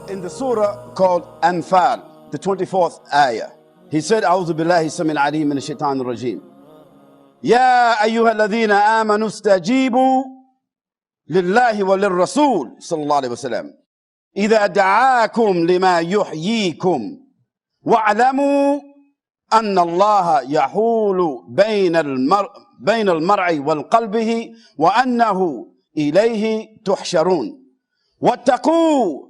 in the surah called Anfal, the 24th ayah. He said, A'udhu billahi samil alim min ash-shaytanir rajim. Ya ayyuha alladhina amanu istajibu lillahi wa lirrasul sallallahu alayhi wa sallam. Idha da'akum lima yuhyikum wa'alamu anna Allah yahulu bayna al-mar'i wal qalbihi wa annahu ilayhi tuhsharun. واتقوا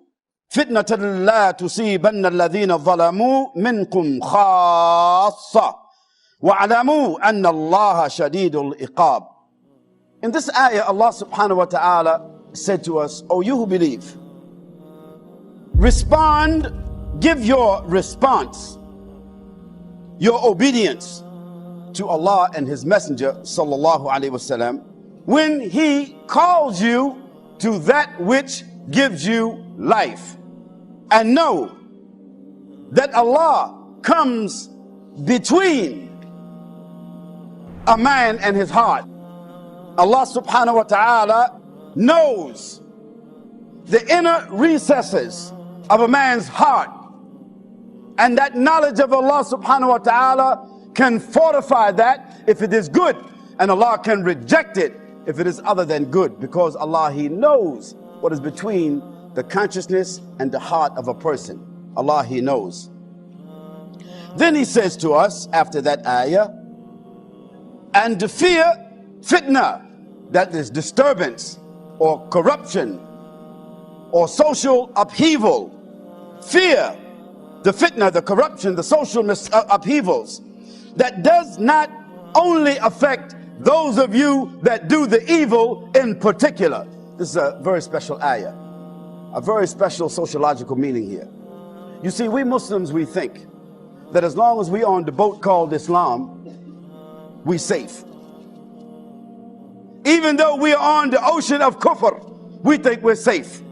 فتنة لا تصيبن الذين ظلموا منكم خاصة واعلموا أن الله شديد العقاب. In this ayah, Allah subhanahu wa ta'ala said to us, O you who believe, respond, give your response, your obedience to Allah and His Messenger sallallahu alaihi wasallam when He calls you to that which gives you life, and know that Allah comes between a man and his heart. Allah subhanahu wa ta'ala knows the inner recesses of a man's heart, and that knowledge of Allah subhanahu wa ta'ala can fortify that if it is good, and Allah can reject it if it is other than good, because Allah, He knows what is between the consciousness and the heart of a person. Allah, He knows. Then He says to us after that ayah, and to fear fitna, that is disturbance or corruption or social upheaval. Fear the fitna, the corruption, the social upheavals that does not only affect those of you that do the evil in particular. This is a very special ayah, a very special sociological meaning here. You see, we Muslims, we think that as long as we are on the boat called Islam, we safe. Even though we are on the ocean of kufr, we think we're safe.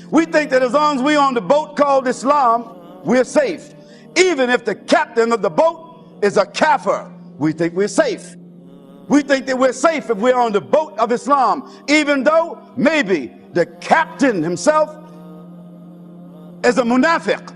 We think that as long as we're on the boat called Islam, we're safe. Even if the captain of the boat is a kafir, we think we're safe. We think that we're safe if we're on the boat of Islam, even though maybe the captain himself is a munafiq.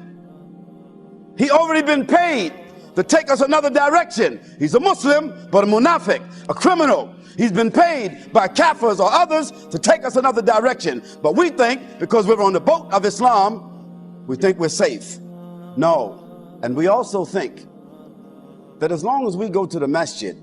He already been paid to take us another direction. He's a Muslim, but a munafiq, a criminal. He's been paid by kafirs or others to take us another direction. But we think because we're on the boat of Islam, we think we're safe. No. And we also think that as long as we go to the masjid,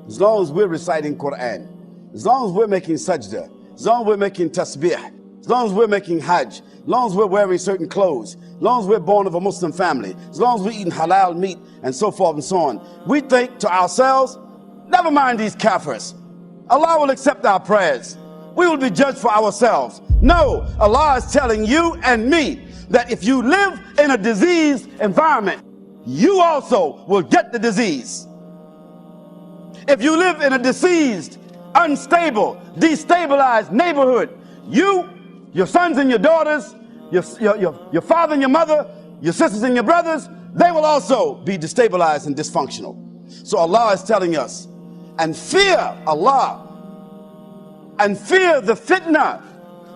as long as we're reciting Quran, as long as we're making sajda, as long as we're making tasbih, as long as we're making hajj, as long as we're wearing certain clothes, as long as we're born of a Muslim family, as long as we're eating halal meat and so forth and so on, we think to ourselves, never mind these kafirs. Allah will accept our prayers. We will be judged for ourselves. No, Allah is telling you and me that if you live in a diseased environment, you also will get the disease. If you live in a diseased, unstable, destabilized neighborhood, you, your sons and your daughters, your father and your mother, your sisters and your brothers, they will also be destabilized and dysfunctional. So Allah is telling us, and fear Allah, and fear the fitna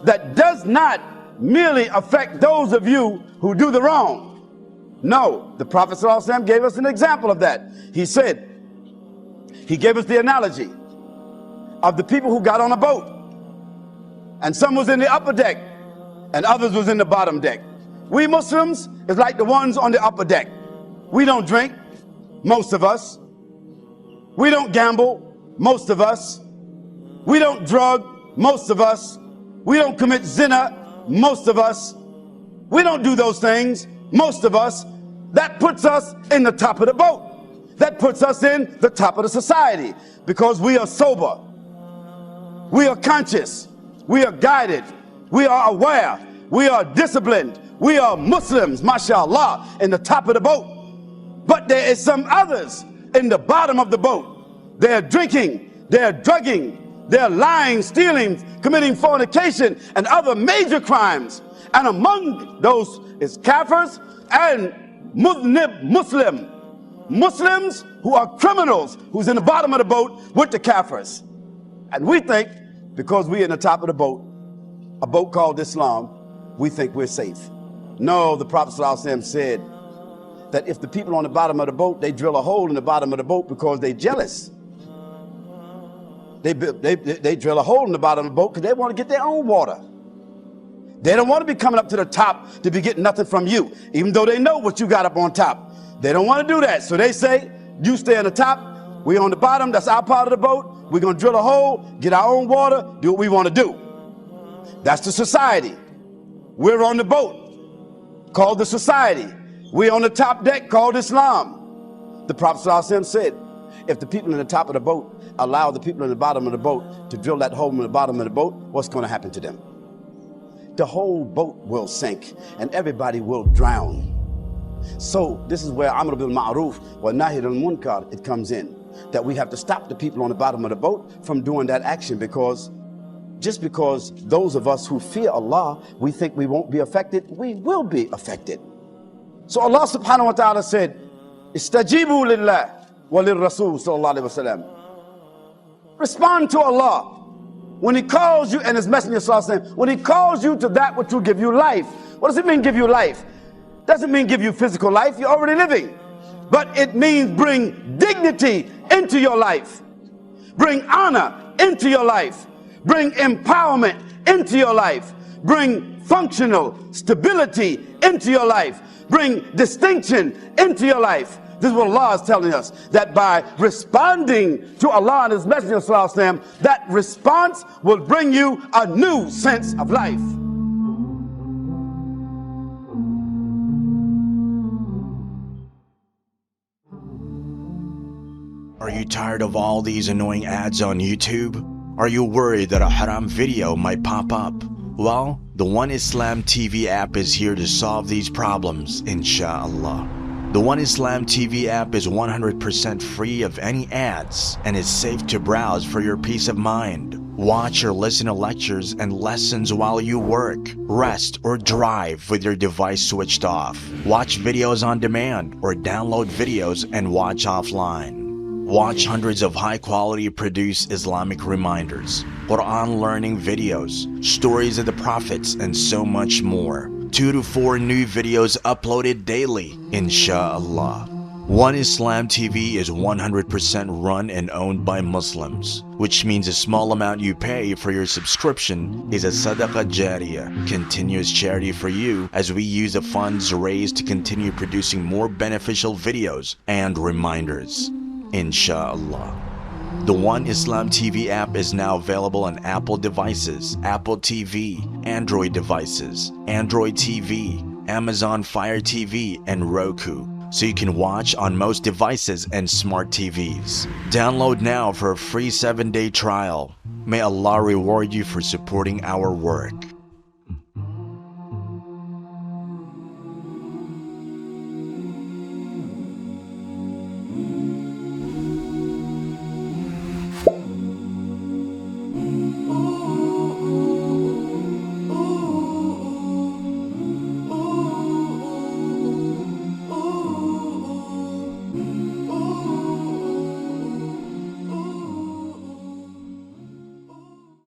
that does not merely affect those of you who do the wrong. No, the Prophet ﷺ gave us an example of that. He said, he gave us the analogy of the people who got on a boat, and some was in the upper deck and others was in the bottom deck. We Muslims is like the ones on the upper deck. We don't drink, most of us. We don't gamble, most of us. We don't drug, most of us. We don't commit zina, most of us. We don't do those things, most of us. That puts us in the top of the boat. That puts us in the top of the society because we are sober. We are conscious. We are guided. We are aware. We are disciplined. We are Muslims, mashallah, in the top of the boat. But there is some others in the bottom of the boat. They're drinking, they're drugging, they're lying, stealing, committing fornication and other major crimes. And among those is kafirs and Muslims who are criminals, who's in the bottom of the boat with the kafirs. And we think because we're in the top of the boat, a boat called Islam, we think we're safe. No, the Prophet ﷺ said that if the people on the bottom of the boat, they drill a hole in the bottom of the boat because they're jealous. They drill a hole in the bottom of the boat because they want to get their own water. They don't want to be coming up to the top to be getting nothing from you, even though they know what you got up on top. They don't want to do that. So they say, you stay on the top, we on the bottom, that's our part of the boat. We're going to drill a hole, get our own water, do what we want to do. That's the society. We're on the boat, called the society. We're on the top deck, called Islam. The Prophet ﷺ said, if the people in the top of the boat allow the people in the bottom of the boat to drill that hole in the bottom of the boat, what's going to happen to them? The whole boat will sink and everybody will drown. So this is where Amr bil Ma'ruf wa Nahy al Munkar, it comes in. That we have to stop the people on the bottom of the boat from doing that action, because just because those of us who fear Allah, we think we won't be affected, we will be affected. So Allah subhanahu wa ta'ala said, Istajibu lillah wa lirrasul sallallahu alayhi wa sallam. Respond to Allah when He calls you, and His Messenger sallallahu alayhi wa sallam, when He calls you to that which will give you life. What does it mean, give you life? Doesn't mean give you physical life, you're already living. But it means bring dignity into your life. Bring honor into your life. Bring empowerment into your life. Bring functional stability into your life. Bring distinction into your life. This is what Allah is telling us, that by responding to Allah and His Messenger sallallahu alaihi wasallam, that response will bring you a new sense of life. Are you tired of all these annoying ads on YouTube? Are you worried that a haram video might pop up? Well, the One Islam TV app is here to solve these problems, inshallah. The One Islam TV app is 100% free of any ads and is safe to browse for your peace of mind. Watch or listen to lectures and lessons while you work, rest, or drive with your device switched off. Watch videos on demand or download videos and watch offline. Watch hundreds of high-quality produced Islamic reminders, Quran learning videos, stories of the prophets, and so much more. 2 to 4 new videos uploaded daily, inshallah. One Islam TV is 100% run and owned by Muslims, which means a small amount you pay for your subscription is a sadaqah jariyah, continuous charity for you, as we use the funds raised to continue producing more beneficial videos and reminders, inshallah. The One Islam TV app is now available on Apple devices, Apple TV, Android devices, Android TV, Amazon Fire TV, and Roku, so you can watch on most devices and smart TVs. Download now for a free 7-day trial. May Allah reward you for supporting our work.